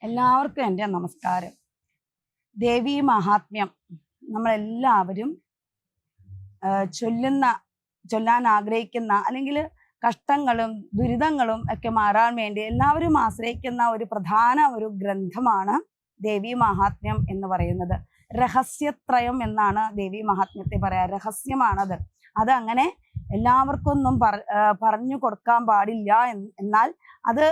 എല്ലാവർക്കും എൻ്റെ നമസ്കാരം. ദേവീ മഹാത്മ്യം നമ്മളെല്ലാവരും ചൊല്ലാൻ ആഗ്രഹിക്കുന്ന, അല്ലെങ്കിൽ കഷ്ടങ്ങളും ദുരിതങ്ങളും ഒക്കെ മാറാൻ വേണ്ടി എല്ലാവരും ആശ്രയിക്കുന്ന ഒരു പ്രധാന ഗ്രന്ഥമാണ് ദേവീ മഹാത്മ്യം എന്ന് പറയുന്നത്. രഹസ്യത്രയം എന്നാണ് ദേവീ മഹാത്മ്യത്തെ പറയാ. രഹസ്യമാണത്. അത് അങ്ങനെ എല്ലാവർക്കൊന്നും പറഞ്ഞു കൊടുക്കാൻ പാടില്ല. എന്നാൽ അത്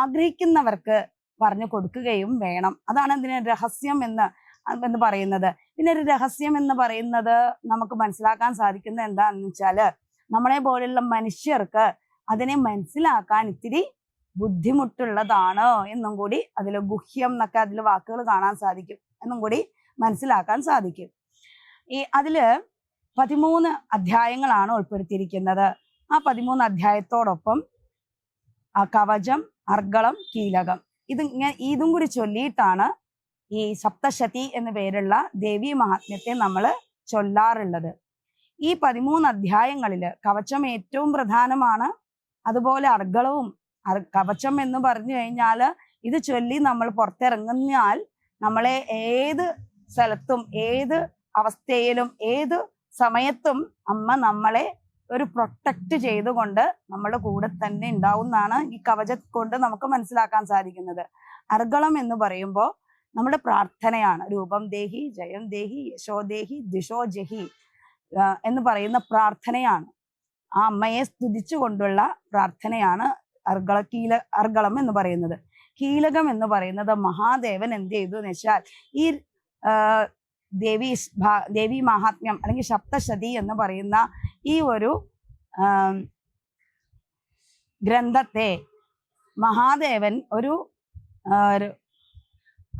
ആഗ്രഹിക്കുന്നവർക്ക് പറഞ്ഞു കൊടുക്കുകയും വേണം. അതാണ് ഇതിന് രഹസ്യം എന്ന് പറയുന്നത്. പിന്നെ ഒരു രഹസ്യം എന്ന് പറയുന്നത് നമുക്ക് മനസ്സിലാക്കാൻ സാധിക്കുന്നത് എന്താണെന്ന് വെച്ചാല്, നമ്മളെ പോലുള്ള മനുഷ്യർക്ക് അതിനെ മനസ്സിലാക്കാൻ ഇത്തിരി ബുദ്ധിമുട്ടുള്ളതാണ് എന്നും കൂടി, അതിൽ ഗുഹ്യം എന്നൊക്കെ അതിൽ വാക്കുകൾ കാണാൻ സാധിക്കും, എന്നും കൂടി മനസ്സിലാക്കാൻ സാധിക്കും. അതില് 13 അധ്യായങ്ങളാണ് ഉൾപ്പെടുത്തിയിരിക്കുന്നത്. ആ 13 അധ്യായത്തോടൊപ്പം കവചം, അർഗളം, കീലകം ഇതും കൂടി ചൊല്ലിയിട്ടാണ് ഈ സപ്തശതി എന്ന പേരുള്ള ദേവീ മഹാത്മ്യത്തെ നമ്മൾ ചൊല്ലാറുള്ളത്. ഈ 13 അധ്യായങ്ങളില് കവചം ഏറ്റവും പ്രധാനമാണ്. അതുപോലെ അർഗളവും. കവചം എന്ന് പറഞ്ഞു കഴിഞ്ഞാൽ ഇത് ചൊല്ലി നമ്മൾ പുറത്തിറങ്ങിയാൽ നമ്മളെ ഏത് സ്ഥലത്തും ഏത് അവസ്ഥയിലും ഏത് സമയത്തും അമ്മ നമ്മളെ ഒരു പ്രൊട്ടക്റ്റ് ചെയ്തുകൊണ്ട് നമ്മുടെ കൂടെ തന്നെ ഉണ്ടാവുന്നതാണ് ഈ കവചം കൊണ്ട് നമുക്ക് മനസ്സിലാക്കാൻ സാധിക്കുന്നത്. അർഗളം എന്ന് പറയുമ്പോൾ നമ്മുടെ പ്രാർത്ഥനയാണ്. രൂപം ദേഹി, ജയം ദേഹി, യശോ ദേഹി, ദിശോ ജഹി എന്ന് പറയുന്ന പ്രാർത്ഥനയാണ്. ആ അമ്മയെ സ്തുതിച്ചുകൊണ്ടുള്ള പ്രാർത്ഥനയാണ് അർഗളം എന്ന് പറയുന്നത്. കീലകം എന്ന് പറയുന്നത് മഹാദേവൻ എന്ത് ചെയ്തു എന്ന് വെച്ചാൽ, ഈ ദേവീ മഹാത്മ്യം അല്ലെങ്കിൽ സപ്തശതി എന്ന് പറയുന്ന ഈ ഒരു ഗ്രന്ഥത്തെ മഹാദേവൻ ഒരു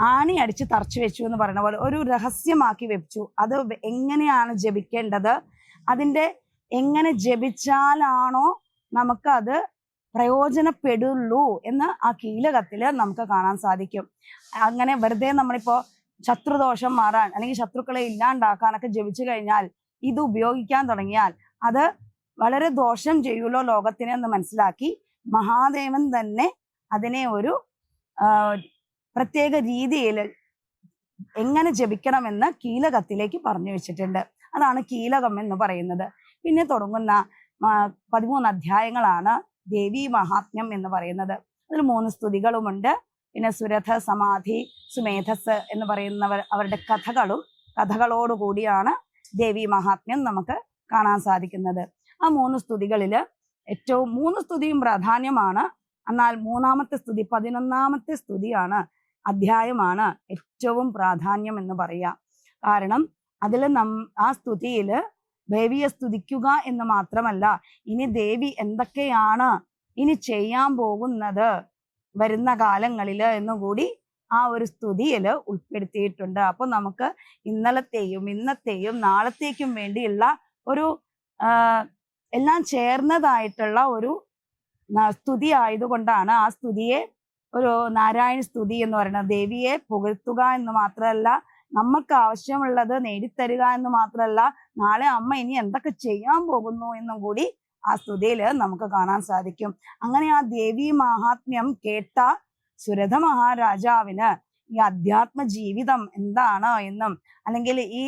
ആണി അടിച്ച് തറച്ചു വെച്ചു എന്ന് പറയുന്ന പോലെ ഒരു രഹസ്യമാക്കി വെച്ചു. അത് എങ്ങനെയാണ് ജപിക്കേണ്ടത്, അതിൻ്റെ എങ്ങനെ ജപിച്ചാലാണോ നമുക്കത് പ്രയോജനപ്പെടുള്ളൂ എന്ന് ആ കീലകത്തിൽ നമുക്ക് കാണാൻ സാധിക്കും. അങ്ങനെ വെറുതെ നമ്മളിപ്പോ ശത്രുദോഷം മാറാൻ അല്ലെങ്കിൽ ശത്രുക്കളെ ഇല്ലാണ്ടാക്കാനൊക്കെ ജപിച്ചു കഴിഞ്ഞാൽ, ഇത് ഉപയോഗിക്കാൻ തുടങ്ങിയാൽ അത് വളരെ ദോഷം ചെയ്യുമല്ലോ ലോകത്തിന് എന്ന് മനസ്സിലാക്കി മഹാദേവൻ തന്നെ അതിനെ ഒരു പ്രത്യേക രീതിയിൽ എങ്ങനെ ജപിക്കണമെന്ന് കീലകത്തിലേക്ക് പറഞ്ഞു വെച്ചിട്ടുണ്ട്. അതാണ് കീലകം എന്ന് പറയുന്നത്. പിന്നെ തുടങ്ങുന്ന 13 അധ്യായങ്ങളാണ് ദേവീ മഹാത്മ്യം എന്ന് പറയുന്നത്. അതിൽ 3 സ്തുതികളുമുണ്ട്. പിന്നെ സുരഥ, സമാധി, സുമേധസ് എന്ന് പറയുന്നവർ അവരുടെ കഥകളോടുകൂടിയാണ് ദേവീ മഹാത്മ്യം നമുക്ക് കാണാൻ സാധിക്കുന്നത്. ആ 3 സ്തുതികളിൽ ഏറ്റവും 3 സ്തുതിയും പ്രാധാന്യമാണ്. എന്നാൽ 3ാമത്തെ സ്തുതി, 11ാമത്തെ സ്തുതിയാണ്, അധ്യായമാണ് ഏറ്റവും പ്രാധാന്യം എന്ന് പറയാം. കാരണം അതിൽ ആ സ്തുതിയിൽ ദേവിയെ സ്തുതിക്കുക എന്ന് മാത്രമല്ല, ഇനി ദേവി എന്തൊക്കെയാണ് ഇനി ചെയ്യാൻ പോകുന്നത് വരുന്ന കാലങ്ങളിൽ എന്നുകൂടി ആ ഒരു സ്തുതിയിൽ ഉൾപ്പെടുത്തിയിട്ടുണ്ട്. അപ്പൊ നമുക്ക് ഇന്നലത്തെയും ഇന്നത്തെയും നാളത്തേക്കും വേണ്ടിയുള്ള ഒരു എല്ലാം ചേർന്നതായിട്ടുള്ള ഒരു സ്തുതി ആയതുകൊണ്ടാണ് ആ സ്തുതിയെ ഒരു നാരായണ സ്തുതി എന്ന് പറയുന്നത്. ദേവിയെ പുകഴ്ത്തുക എന്ന് മാത്രമല്ല, നമുക്ക് ആവശ്യമുള്ളത് നേടിത്തരിക എന്ന് മാത്രമല്ല, നാളെ അമ്മ ഇനി എന്തൊക്കെ ചെയ്യാൻ പോകുന്നു എന്നും കൂടി ആ സ്തുതിയിൽ നമുക്ക് കാണാൻ സാധിക്കും. അങ്ങനെ ആ ദേവീ മഹാത്മ്യം കേട്ട സുരഥ മഹാരാജാവിന് ഈ അധ്യാത്മ ജീവിതം എന്താണ് എന്നും, അല്ലെങ്കിൽ ഈ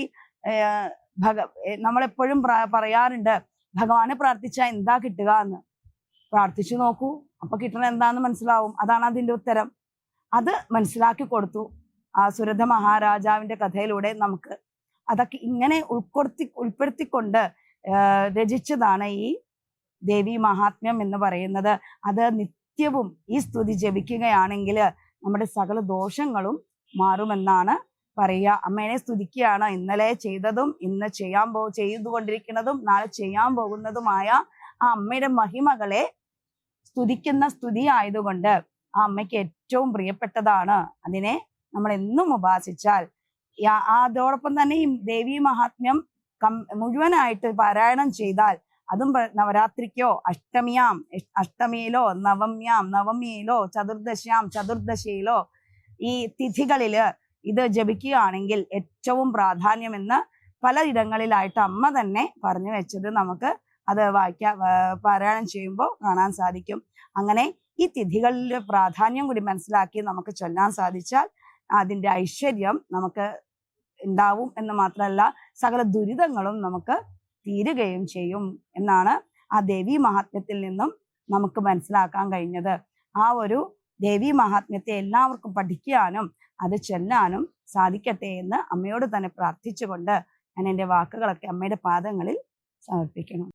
നമ്മളെപ്പോഴും പറയാറുണ്ട്, ഭഗവാനെ പ്രാർത്ഥിച്ചാൽ എന്താ കിട്ടുക എന്ന്. പ്രാർത്ഥിച്ചു നോക്കൂ, അപ്പൊ കിട്ടണ എന്താന്ന് മനസ്സിലാവും. അതാണ് അതിന്റെ ഉത്തരം. അത് മനസ്സിലാക്കി കൊടുത്തു ആ സുരഥ മഹാരാജാവിന്റെ കഥയിലൂടെ നമുക്ക്. അതൊക്കെ ഇങ്ങനെ ഉൾപ്പെടുത്തിക്കൊണ്ട് രചിച്ചതാണ് ഈ ദേവീ മഹാത്മ്യം എന്ന് പറയുന്നത്. അത് നിത്യവും ഈ സ്തുതി ജപിക്കുകയാണെങ്കിൽ നമ്മുടെ സകല ദോഷങ്ങളും മാറുമെന്നാണ് പറയുക. അമ്മേനെ സ്തുതിക്കുകയാണ്. ഇന്നലെ ചെയ്തതും ഇന്ന് ചെയ്തുകൊണ്ടിരിക്കുന്നതും നാളെ ചെയ്യാൻ പോകുന്നതുമായ ആ അമ്മയുടെ മഹിമകളെ സ്തുതിക്കുന്ന സ്തുതി ആയതുകൊണ്ട് ആ അമ്മയ്ക്ക് ഏറ്റവും പ്രിയപ്പെട്ടതാണ്. അതിനെ നമ്മൾ എന്നും ഉപാസിച്ചാൽ, അതോടൊപ്പം തന്നെ ഈ ദേവീ മഹാത്മ്യം മുഴുവനായിട്ട് പാരായണം ചെയ്താൽ, അതും നവരാത്രിക്കോ അഷ്ടമിയിലോ നവമിയിലോ ചതുർദശിയിലോ ഈ തിഥികളില് ഇത് ജപിക്കുകയാണെങ്കിൽ ഏറ്റവും പ്രാധാന്യമെന്ന് പലയിടങ്ങളിലായിട്ട് അമ്മ തന്നെ പറഞ്ഞു വെച്ചത് നമുക്ക് അത് പാരായണം ചെയ്യുമ്പോൾ കാണാൻ സാധിക്കും. അങ്ങനെ ഈ തിഥികളിലെ പ്രാധാന്യം കൂടി മനസ്സിലാക്കി നമുക്ക് ചൊല്ലാൻ സാധിച്ചാൽ അതിൻ്റെ ഐശ്വര്യം നമുക്ക് ഉണ്ടാവും എന്ന് മാത്രമല്ല സകല ദുരിതങ്ങളും നമുക്ക് തീരുകയും ചെയ്യും എന്നാണ് ആ ദേവീ മഹാത്മ്യത്തിൽ നിന്നും നമുക്ക് മനസ്സിലാക്കാൻ കഴിഞ്ഞത്. ആ ഒരു ദേവീ മഹാത്മ്യത്തെ എല്ലാവർക്കും പഠിക്കാനും അത് ചൊല്ലാനും സാധിക്കട്ടെ എന്ന് അമ്മയോട് തന്നെ പ്രാർത്ഥിച്ചുകൊണ്ട് ഞാൻ എൻ്റെ വാക്കുകളൊക്കെ അമ്മയുടെ പാദങ്ങളിൽ സമർപ്പിക്കുന്നു.